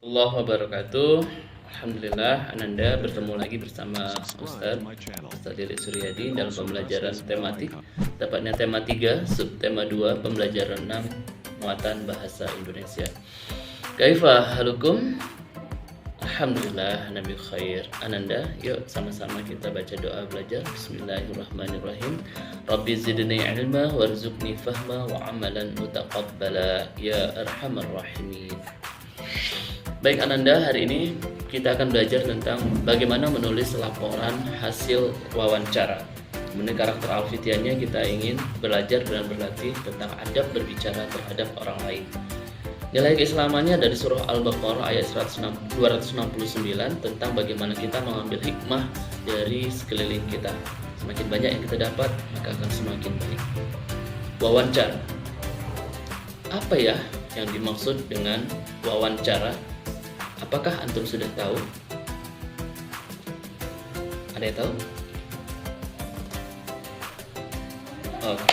Allah wabarakatuh. Alhamdulillah, Ananda bertemu lagi bersama Ustadz Dili Suryadi dalam pembelajaran tematik. Tepatnya tema 3, subtema 2, pembelajaran 6, muatan bahasa Indonesia. Kaifa halukum? Alhamdulillah, Nabi khair. Ananda, yuk sama-sama kita baca doa belajar. Bismillahirrahmanirrahim. Rabbi zidni ilma warzuqni fahma wa amalan mutaqabbala ya arhamar rahimin. Baik Ananda, hari ini kita akan belajar tentang bagaimana menulis laporan hasil wawancara. Kemudian karakter alfitiannya kita ingin belajar dan berlatih tentang adab berbicara terhadap orang lain. Nilai keislamannya dari surah Al-Baqarah ayat 269 tentang bagaimana kita mengambil hikmah dari sekeliling kita. Semakin banyak yang kita dapat, maka akan semakin baik. Wawancara. Apa ya yang dimaksud dengan wawancara? Apakah antum sudah tahu? Ada yang tahu? Oke,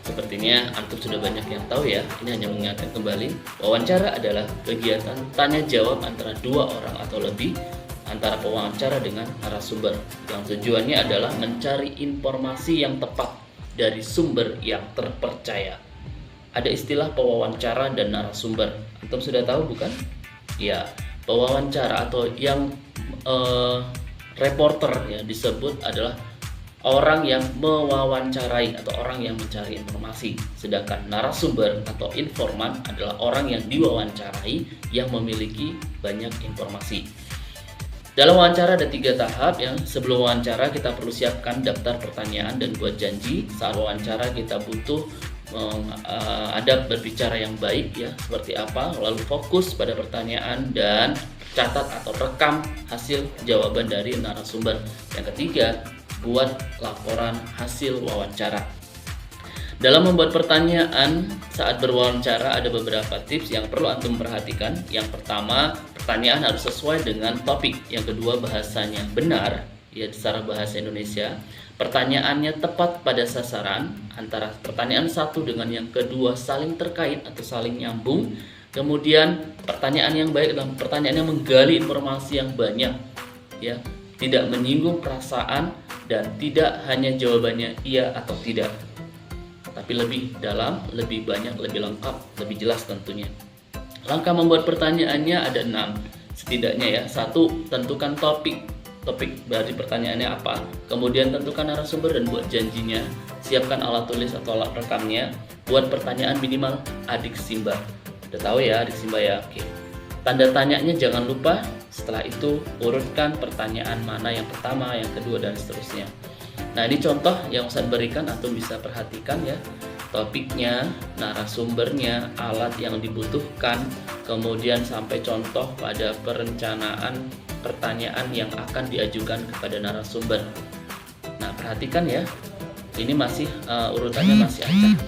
sepertinya antum sudah banyak yang tahu ya. Ini hanya mengingatkan kembali. Wawancara adalah kegiatan tanya jawab antara dua orang atau lebih antara pewawancara dengan narasumber. Yang tujuannya adalah mencari informasi yang tepat dari sumber yang terpercaya. Ada istilah pewawancara dan narasumber. Antum sudah tahu bukan? Ya. Pewawancara atau yang reporter ya disebut adalah orang yang mewawancarai atau orang yang mencari informasi, sedangkan narasumber atau informan adalah orang yang diwawancarai yang memiliki banyak informasi. Dalam wawancara ada 3 tahap ya. Sebelum wawancara kita perlu siapkan daftar pertanyaan dan buat janji. Saat wawancara kita butuh adab berbicara yang baik ya, seperti apa, lalu fokus pada pertanyaan dan catat atau rekam hasil jawaban dari narasumber. Yang ketiga, buat laporan hasil wawancara. Dalam membuat pertanyaan saat berwawancara ada beberapa tips yang perlu antum perhatikan. Yang pertama, pertanyaan harus sesuai dengan topik. Yang kedua, bahasanya benar ya secara bahasa Indonesia. Pertanyaannya tepat pada sasaran, antara pertanyaan satu dengan yang kedua saling terkait atau saling nyambung. Kemudian pertanyaan yang baik adalah pertanyaan yang menggali informasi yang banyak ya, tidak menyinggung perasaan dan tidak hanya jawabannya iya atau tidak, tapi lebih dalam, lebih banyak, lebih lengkap, lebih jelas tentunya. Langkah membuat pertanyaannya ada 6 setidaknya ya. 1. Tentukan topik dari pertanyaannya apa. Kemudian tentukan narasumber dan buat janjinya. Siapkan alat tulis atau alat rekamnya. Buat pertanyaan minimal adik simba. Udah tahu ya adik simba ya? Oke. Tanda tanyanya jangan lupa. Setelah itu urutkan pertanyaan mana yang pertama, yang kedua dan seterusnya. Nah, ini contoh yang Ustaz berikan, atau bisa perhatikan ya. Topiknya, narasumbernya, alat yang dibutuhkan, kemudian sampai contoh pada perencanaan pertanyaan yang akan diajukan kepada narasumber. Nah, perhatikan ya. Ini masih urutannya masih acak,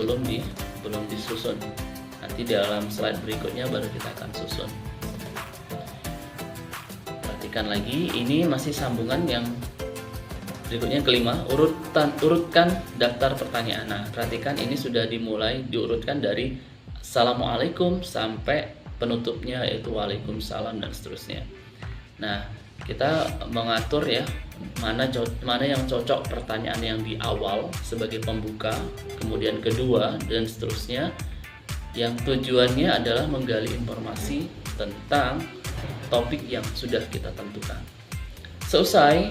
belum disusun. Nanti dalam slide berikutnya baru kita akan susun. Perhatikan lagi, ini masih sambungan yang berikutnya kelima, urutkan daftar pertanyaan. Nah, perhatikan ini sudah dimulai diurutkan dari Assalamualaikum sampai penutupnya yaitu Waalaikumsalam dan seterusnya. Nah, kita mengatur ya mana yang cocok pertanyaan yang di awal sebagai pembuka, kemudian kedua dan seterusnya. Yang tujuannya adalah menggali informasi tentang topik yang sudah kita tentukan. Selesai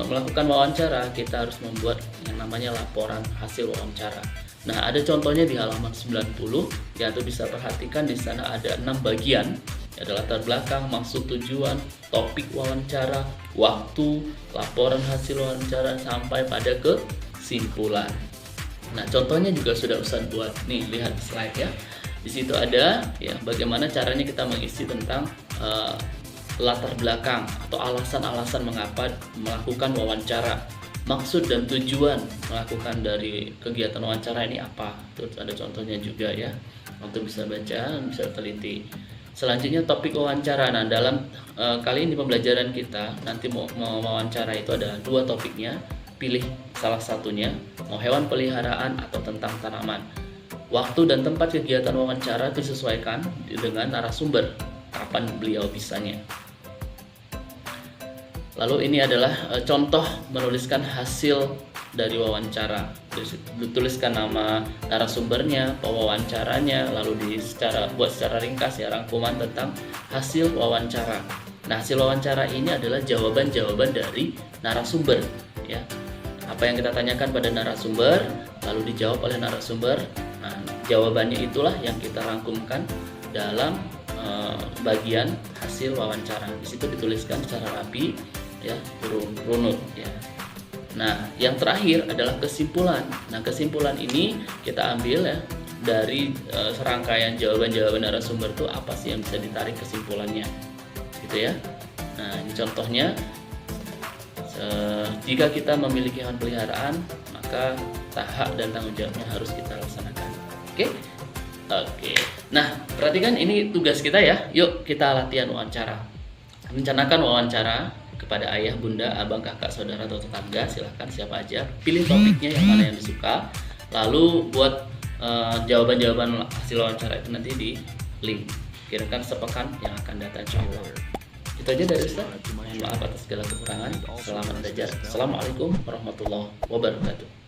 melakukan wawancara, kita harus membuat yang namanya laporan hasil wawancara. Nah, ada contohnya di halaman 90 yang tuh bisa perhatikan. Di sana ada 6 bagian. Ada latar belakang, maksud, tujuan, topik wawancara, waktu, laporan hasil wawancara sampai pada kesimpulan. Nah, contohnya juga sudah Ustaz buat. Nih, lihat slide ya. Di situ ada ya bagaimana caranya kita mengisi tentang latar belakang atau alasan-alasan mengapa melakukan wawancara, maksud dan tujuan melakukan dari kegiatan wawancara ini apa. Terus ada contohnya juga ya, untuk bisa baca, bisa teliti. Selanjutnya topik wawancara. Nah, dalam kali ini pembelajaran kita nanti mau wawancara itu ada 2 topiknya. Pilih salah satunya, mau hewan peliharaan atau tentang tanaman. Waktu dan tempat kegiatan wawancara disesuaikan dengan narasumber. kapan beliau bisanya. Lalu ini adalah contoh menuliskan hasil dari wawancara. Dituliskan nama narasumbernya, pewawancaranya, lalu buat secara ringkas ya rangkuman tentang hasil wawancara. Nah, hasil wawancara ini adalah jawaban-jawaban dari narasumber ya. Apa yang kita tanyakan pada narasumber lalu dijawab oleh narasumber. Nah, jawabannya itulah yang kita rangkumkan dalam bagian hasil wawancara. Di situ dituliskan secara rapi ya, runut ya. Nah, yang terakhir adalah kesimpulan. Nah, kesimpulan ini kita ambil ya dari serangkaian jawaban-jawaban narasumber itu apa sih yang bisa ditarik kesimpulannya, gitu ya. Nah, ini contohnya. Jika kita memiliki hewan peliharaan, maka hak dan tanggung jawabnya harus kita laksanakan. Oke? Oke. Nah, perhatikan ini tugas kita ya. Yuk kita latihan wawancara. Rencanakan wawancara kepada ayah, bunda, abang, kakak, saudara, atau tetangga. Silahkan siapa aja. Pilih topiknya yang mana yang disuka. Lalu buat jawaban-jawaban hasil wawancara itu nanti di link. Kirimkan sepekan yang akan datang, insyaallah. Itu aja dari Ustaz. Mohon maaf atas segala kekurangan. Selamat belajar. Assalamualaikum warahmatullahi wabarakatuh.